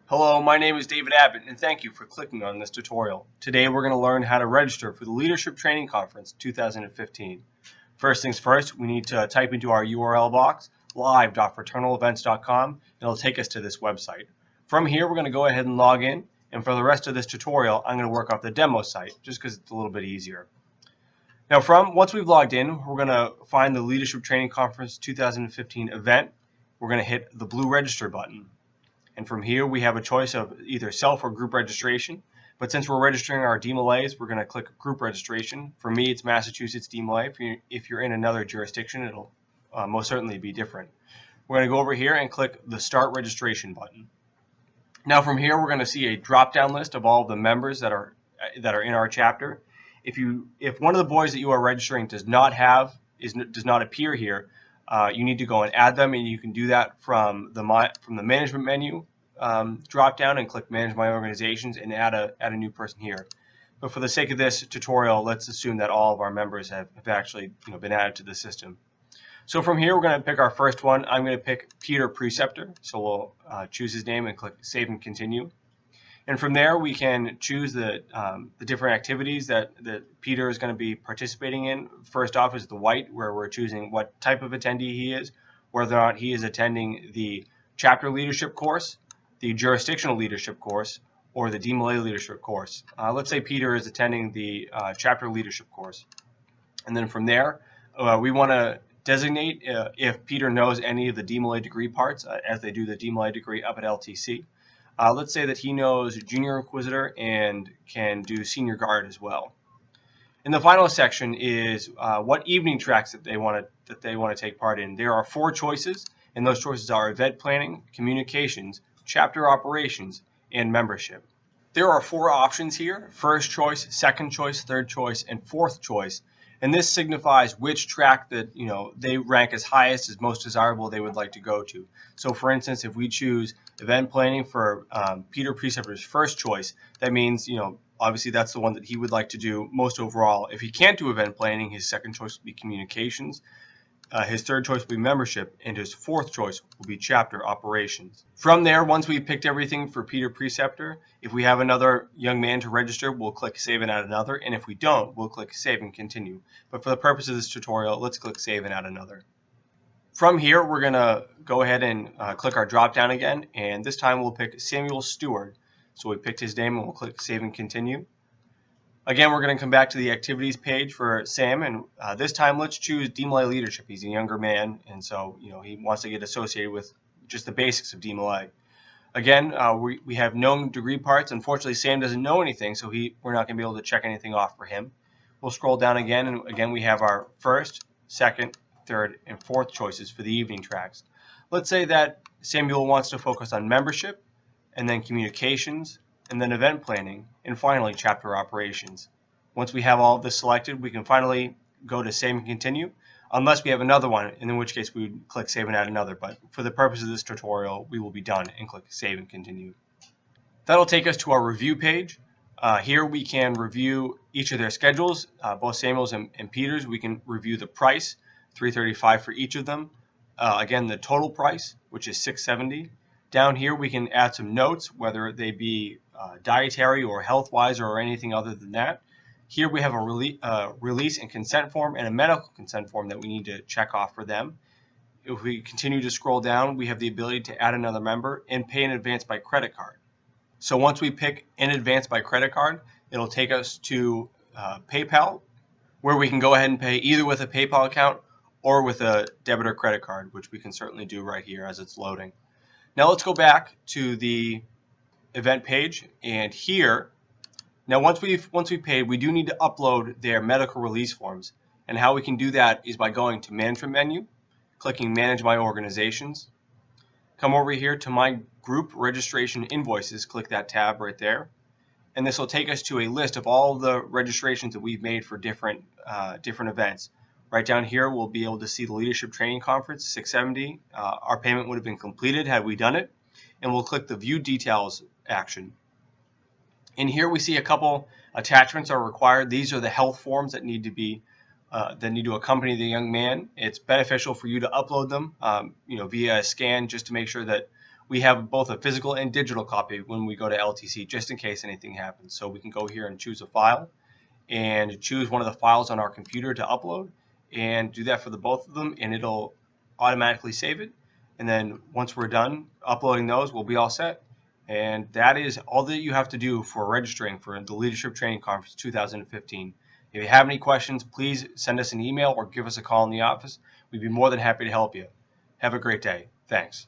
Hello, my name is David Abbott, and thank you for clicking on this tutorial. Today we're going to learn how to register for the Leadership Training Conference 2015. First things first, we need to type into our URL box, live.fraternalevents.com, and it'll take us to this website. From here, we're going to go ahead and log in, and for the rest of this tutorial, I'm going to work off the demo site, just because it's a little bit easier. Now, once we've logged in, we're going to find the Leadership Training Conference 2015 event. We're going to hit the blue register button. And from here, we have a choice of either self or group registration. But since we're registering our DeMolays, we're going to click group registration. For me, it's Massachusetts DeMolay. If you're in another jurisdiction, it'll most certainly be different. We're going to go over here and click the Start Registration button. Now from here, we're going to see a drop-down list of all the members that are in our chapter. If one of the boys that you are registering does not appear here, you need to go and add them, and you can do that from the management menu drop down and click Manage My Organizations and add a new person here. But for the sake of this tutorial, let's assume that all of our members have actually been added to the system. So from here, we're going to pick our first one. I'm going to pick Peter Preceptor, so we'll choose his name and click Save and Continue. And from there, we can choose the different activities that Peter is going to be participating in. First off is the white, where we're choosing what type of attendee he is, whether or not he is attending the chapter leadership course, the jurisdictional leadership course, or the DeMolay leadership course. Let's say Peter is attending the chapter leadership course. And then from there, we want to designate if Peter knows any of the DeMolay degree parts, as they do the DeMolay degree up at LTC. Let's say that he knows Junior Inquisitor and can do Senior Guard as well. And the final section is what evening tracks that they want to take part in. There are 4 choices, and those choices are event planning, communications, chapter operations, and membership. There are 4 options here: first choice, second choice, third choice, and fourth choice. And this signifies which track that they rank as highest, as most desirable they would like to go to. So for instance, if we choose event planning for Peter Preceptor's first choice, that means obviously that's the one that he would like to do most overall. If he can't do event planning, his second choice will be communications, his third choice will be membership, and his fourth choice will be chapter operations. From there, once we've picked everything for Peter Preceptor, if we have another young man to register, we'll click Save and Add Another, and if we don't, we'll click Save and Continue. But for the purpose of this tutorial, let's click Save and Add Another. From here, we're going to go ahead and click our drop down again, and this time we'll pick Samuel Stewart. So we picked his name, and we'll click Save and Continue. Again, we're going to come back to the activities page for Sam, and this time let's choose DeMolay leadership. He's a younger man, and so he wants to get associated with just the basics of DeMolay. Again, we have known degree parts. Unfortunately, Sam doesn't know anything, so we're not going to be able to check anything off for him. We'll scroll down again, and again we have our first, second, third, and fourth choices for the evening tracks. Let's say that Samuel wants to focus on membership, and then communications, and then event planning, and finally chapter operations. Once we have all of this selected, we can finally go to Save and Continue, unless we have another one, in which case we would click Save and Add Another. But for the purpose of this tutorial, we will be done and click Save and Continue. That'll take us to our review page. Here we can review each of their schedules, both Samuel's and Peter's. We can review the price, $335 for each of them. Again, the total price, which is $670. Down here we can add some notes, whether they be dietary or health-wise or anything other than that. Here we have a release and consent form and a medical consent form that we need to check off for them. If we continue to scroll down, we have the ability to add another member and pay in advance by credit card. So once we pick in advance by credit card, it'll take us to PayPal, where we can go ahead and pay either with a PayPal account or with a debit or credit card, which we can certainly do right here as it's loading. Now let's go back to the event page, and here, now once we've paid, we do need to upload their medical release forms. And how we can do that is by going to Management menu, clicking Manage My Organizations, come over here to My Group Registration Invoices, click that tab right there, and this will take us to a list of all the registrations that we've made for different events. Right down here, we'll be able to see the Leadership Training Conference, $670. Our payment would have been completed had we done it. And we'll click the View Details action. In here, we see a couple attachments are required. These are the health forms that need to accompany the young man. It's beneficial for you to upload them, via a scan, just to make sure that We have both a physical and digital copy when we go to LTC, just in case anything happens. So we can go here and choose a file and choose one of the files on our computer to upload, and do that for the both of them, and it'll automatically save it. And then once we're done uploading those, we'll be all set. And that is all that you have to do for registering for the Leadership Training Conference 2015. If you have any questions, please send us an email or give us a call in the office. We'd be more than happy to help you. Have a great day. Thanks.